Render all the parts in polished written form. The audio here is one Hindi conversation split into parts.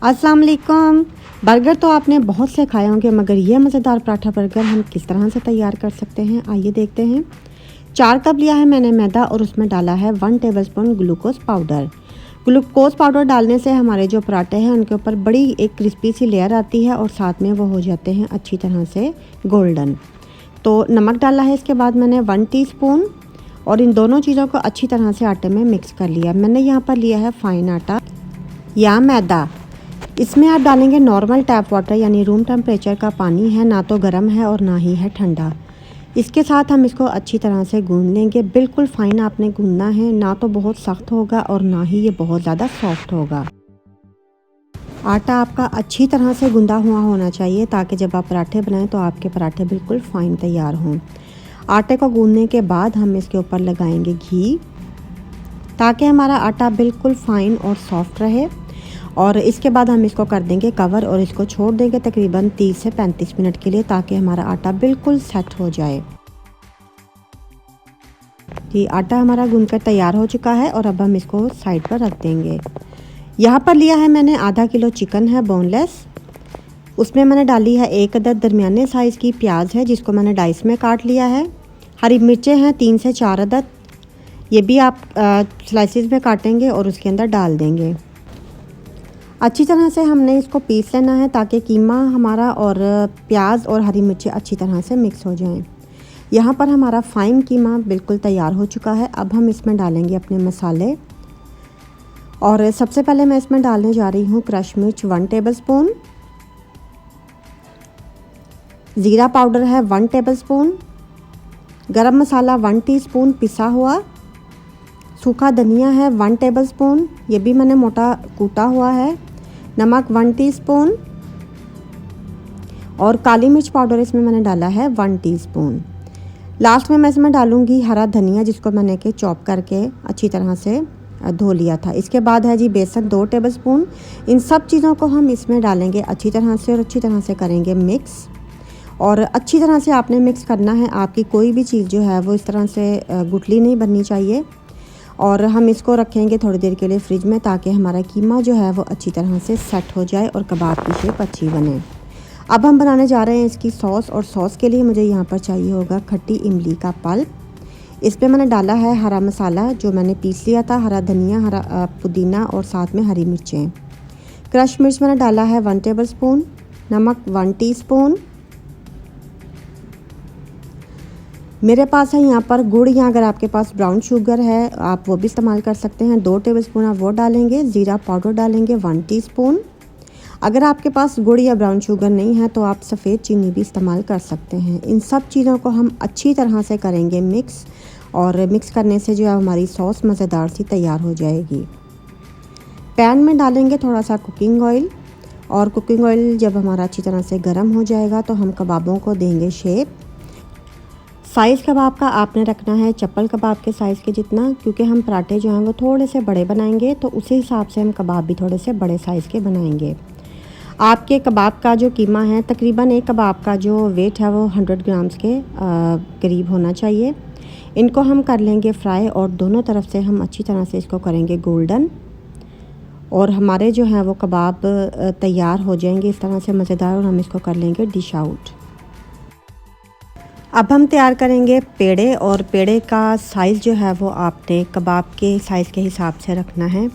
अस्सलाम वालेकुम। बर्गर तो आपने बहुत से खाए होंगे, मगर ये मज़ेदार पराठा बर्गर हम किस तरह से तैयार कर सकते हैं, आइए देखते हैं। 4 कप लिया है मैंने मैदा और उसमें डाला है 1 tablespoon glucose powder. Glucose powder डालने से हमारे जो पराठे हैं उनके ऊपर बड़ी एक क्रिस्पी सी लेयर आती है और साथ में वो हो जाते हैं अच्छी तरह से गोल्डन। तो नमक डाला है इसके बाद मैंने 1 टीस्पून और इन दोनों चीज़ों को अच्छी तरह से आटे में मिक्स कर लिया। मैंने यहाँ पर लिया है फाइन आटा या मैदा। इसमें आप डालेंगे नॉर्मल टैप वाटर यानी रूम टेम्परेचर का पानी है, ना तो गर्म है और ना ही है ठंडा। इसके साथ हम इसको अच्छी तरह से गूंद लेंगे। बिल्कुल फ़ाइन आपने गूंदना है, ना तो बहुत सख्त होगा और ना ही ये बहुत ज़्यादा सॉफ्ट होगा। आटा आपका अच्छी तरह से गूंदा हुआ होना चाहिए ताकि जब आप पराठे बनाएं तो आपके पराठे बिल्कुल फ़ाइन तैयार हों। आटे को गूंदने के बाद हम इसके ऊपर लगाएंगे घी ताकि हमारा आटा बिल्कुल फ़ाइन और सॉफ्ट रहे। और इसके बाद हम इसको कर देंगे कवर और इसको छोड़ देंगे तकरीबन 30 से 35 मिनट के लिए ताकि हमारा आटा बिल्कुल सेट हो जाए। जी, आटा हमारा गूंदकर तैयार हो चुका है और अब हम इसको साइड पर रख देंगे। यहाँ पर लिया है मैंने आधा किलो चिकन है बोनलेस। उसमें मैंने डाली है 1 अदद दरमियाने साइज़ की प्याज है जिसको मैंने डाइस में काट लिया है। हरी मिर्चें हैं 3 से 4 अदद, ये भी आप स्लाइसिस में काटेंगे और उसके अंदर डाल देंगे। अच्छी तरह से हमने इसको पीस लेना है ताकि कीमा हमारा और प्याज और हरी मिर्ची अच्छी तरह से मिक्स हो जाएं। यहाँ पर हमारा फ़ाइन कीमा बिल्कुल तैयार हो चुका है। अब हम इसमें डालेंगे अपने मसाले और सबसे पहले मैं इसमें डालने जा रही हूँ क्रश मिर्च 1 टेबलस्पून, ज़ीरा पाउडर है 1 टेबलस्पून, गरम मसाला 1 टीस्पून पिसा हुआ, सूखा धनिया है 1 टेबलस्पून, ये भी मैंने मोटा कूटा हुआ है, नमक 1 टीस्पून और काली मिर्च पाउडर इसमें मैंने डाला है 1 टीस्पून। लास्ट में मैं इसमें डालूंगी हरा धनिया जिसको मैंने के चॉप करके अच्छी तरह से धो लिया था। इसके बाद है जी बेसन 2 टेबलस्पून। इन सब चीज़ों को हम इसमें डालेंगे अच्छी तरह से और अच्छी तरह से करेंगे मिक्स। और अच्छी तरह से आपने मिक्स करना है, आपकी कोई भी चीज़ जो है वो इस तरह से गुठली नहीं बननी चाहिए। और हम इसको रखेंगे थोड़ी देर के लिए फ्रिज में ताकि हमारा कीमा जो है वो अच्छी तरह से सेट हो जाए और कबाब की शेप अच्छी बने। अब हम बनाने जा रहे हैं इसकी सॉस और सॉस के लिए मुझे यहाँ पर चाहिए होगा खट्टी इमली का पल्प। इस पर मैंने डाला है हरा मसाला जो मैंने पीस लिया था, हरा धनिया, हरा पुदीना और साथ में हरी मिर्चें। क्रश मिर्च मैंने डाला है 1 टेबलस्पून, नमक 1 टीस्पून। मेरे पास है यहाँ पर गुड़, या अगर आपके पास ब्राउन शुगर है आप वो भी इस्तेमाल कर सकते हैं। 2 टेबलस्पून आप वो डालेंगे। ज़ीरा पाउडर डालेंगे 1 टीस्पून। अगर आपके पास गुड़ या ब्राउन शुगर नहीं है तो आप सफ़ेद चीनी भी इस्तेमाल कर सकते हैं। इन सब चीज़ों को हम अच्छी तरह से करेंगे मिक्स, और मिक्स करने से जो है हमारी सॉस मज़ेदार सी तैयार हो जाएगी। पैन में डालेंगे थोड़ा सा कुकिंग ऑयल, और कुकिंग ऑयल जब हमारा अच्छी तरह से गर्म हो जाएगा तो हम कबाबों को देंगे शेप। साइज़ कबाब का आपने रखना है चप्पल कबाब के साइज़ के जितना, क्योंकि हम पराठे जो हैं वो थोड़े से बड़े बनाएंगे तो उसी हिसाब से हम कबाब भी थोड़े से बड़े साइज़ के बनाएंगे। आपके कबाब का जो कीमा है तकरीबन एक कबाब का जो वेट है वो 100 ग्राम्स के करीब होना चाहिए। इनको हम कर लेंगे फ्राई और दोनों तरफ से हम अच्छी तरह से इसको करेंगे गोल्डन, और हमारे जो हैं वो कबाब तैयार हो जाएंगे इस तरह से मज़ेदार, और हम इसको कर लेंगे डिश आउट। अब हम तैयार करेंगे पेड़े, और पेड़े का साइज़ जो है वो आपने कबाब के साइज़ के हिसाब से रखना है।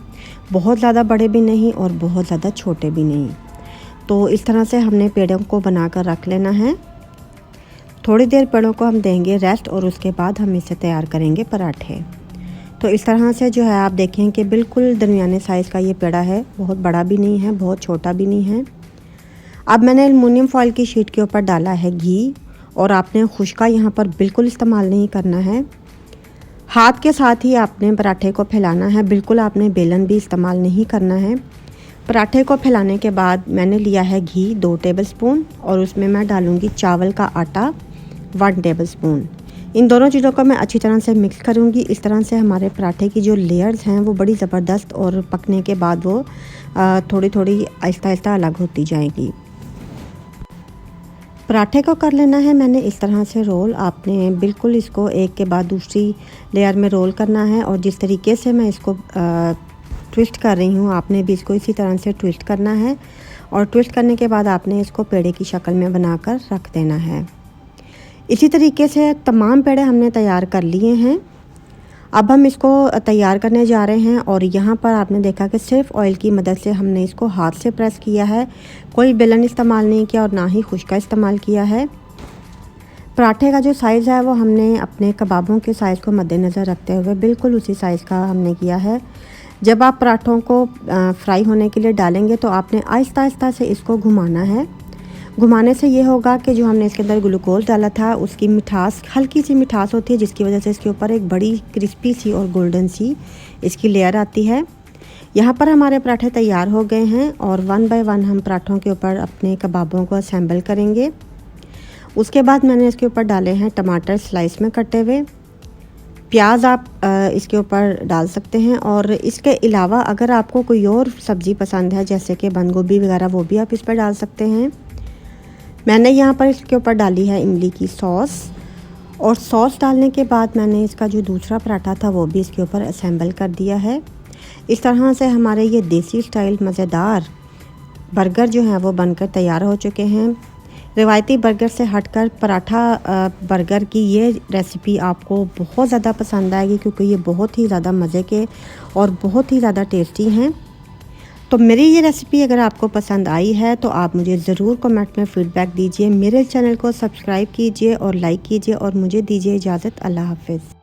बहुत ज़्यादा बड़े भी नहीं और बहुत ज़्यादा छोटे भी नहीं। तो इस तरह से हमने पेड़ों को बनाकर रख लेना है। थोड़ी देर पेड़ों को हम देंगे रेस्ट और उसके बाद हम इसे तैयार करेंगे पराठे। तो इस तरह से जो है आप देखें कि बिल्कुल दरमियाने साइज़ का ये पेड़ा है, बहुत बड़ा भी नहीं है बहुत छोटा भी नहीं है। अब मैंने एल्युमिनियम फॉइल की शीट के ऊपर डाला है घी, और आपने खुश्का यहाँ पर बिल्कुल इस्तेमाल नहीं करना है। हाथ के साथ ही आपने पराठे को फैलाना है, बिल्कुल आपने बेलन भी इस्तेमाल नहीं करना है। पराठे को फैलाने के बाद मैंने लिया है घी 2 टेबलस्पून, और उसमें मैं डालूँगी चावल का आटा 1 टेबलस्पून। इन दोनों चीज़ों को मैं अच्छी तरह से मिक्स करूँगी। इस तरह से हमारे पराठे की जो लेयर्स हैं वो बड़ी ज़बरदस्त, और पकने के बाद वो थोड़ी थोड़ी आहिस्ता आहिस्ता अलग होती जाएगी। पराठे को कर लेना है मैंने इस तरह से रोल। आपने बिल्कुल इसको एक के बाद दूसरी लेयर में रोल करना है, और जिस तरीके से मैं इसको ट्विस्ट कर रही हूँ, आपने भी इसको इसी तरह से ट्विस्ट करना है और ट्विस्ट करने के बाद आपने इसको पेड़े की शक्ल में बनाकर रख देना है। इसी तरीके से तमाम पेड़े हमने तैयार कर लिए हैं। अब हम इसको तैयार करने जा रहे हैं और यहाँ पर आपने देखा कि सिर्फ ऑयल की मदद से हमने इसको हाथ से प्रेस किया है, कोई बेलन इस्तेमाल नहीं किया और ना ही खुश्का इस्तेमाल किया है। पराठे का जो साइज़ है वो हमने अपने कबाबों के साइज़ को मद्देनज़र रखते हुए बिल्कुल उसी साइज़ का हमने किया है। जब आप पराठों को फ्राई होने के लिए डालेंगे तो आपने आहिस्ता आहिस्ता से इसको घुमाना है। घुमाने से ये होगा कि जो हमने इसके अंदर ग्लूकोज डाला था उसकी मिठास, हल्की सी मिठास होती है, जिसकी वजह से इसके ऊपर एक बड़ी क्रिस्पी सी और गोल्डन सी इसकी लेयर आती है। यहाँ पर हमारे पराठे तैयार हो गए हैं और 1 बाय 1 हम पराठों के ऊपर अपने कबाबों को असेंबल करेंगे। उसके बाद मैंने इसके ऊपर डाले हैं टमाटर स्लाइस में कटे हुए, प्याज आप इसके ऊपर डाल सकते हैं और इसके अलावा अगर आपको कोई और सब्ज़ी पसंद है जैसे कि बंद गोभी वगैरह वो भी आप इस पर डाल सकते हैं। मैंने यहाँ पर इसके ऊपर डाली है इमली की सॉस और सॉस डालने के बाद मैंने इसका जो दूसरा पराठा था वो भी इसके ऊपर असेंबल कर दिया है। इस तरह से हमारे ये देसी स्टाइल मज़ेदार बर्गर जो हैं वो बनकर तैयार हो चुके हैं। रिवायती बर्गर से हटकर पराठा बर्गर की ये रेसिपी आपको बहुत ज़्यादा पसंद आएगी क्योंकि ये बहुत ही ज़्यादा मज़े के और बहुत ही ज़्यादा टेस्टी हैं। तो मेरी ये रेसिपी अगर आपको पसंद आई है तो आप मुझे ज़रूर कमेंट में फ़ीडबैक दीजिए। मेरे चैनल को सब्सक्राइब कीजिए और लाइक कीजिए और मुझे दीजिए इजाज़त। अल्लाह हाफ़िज़।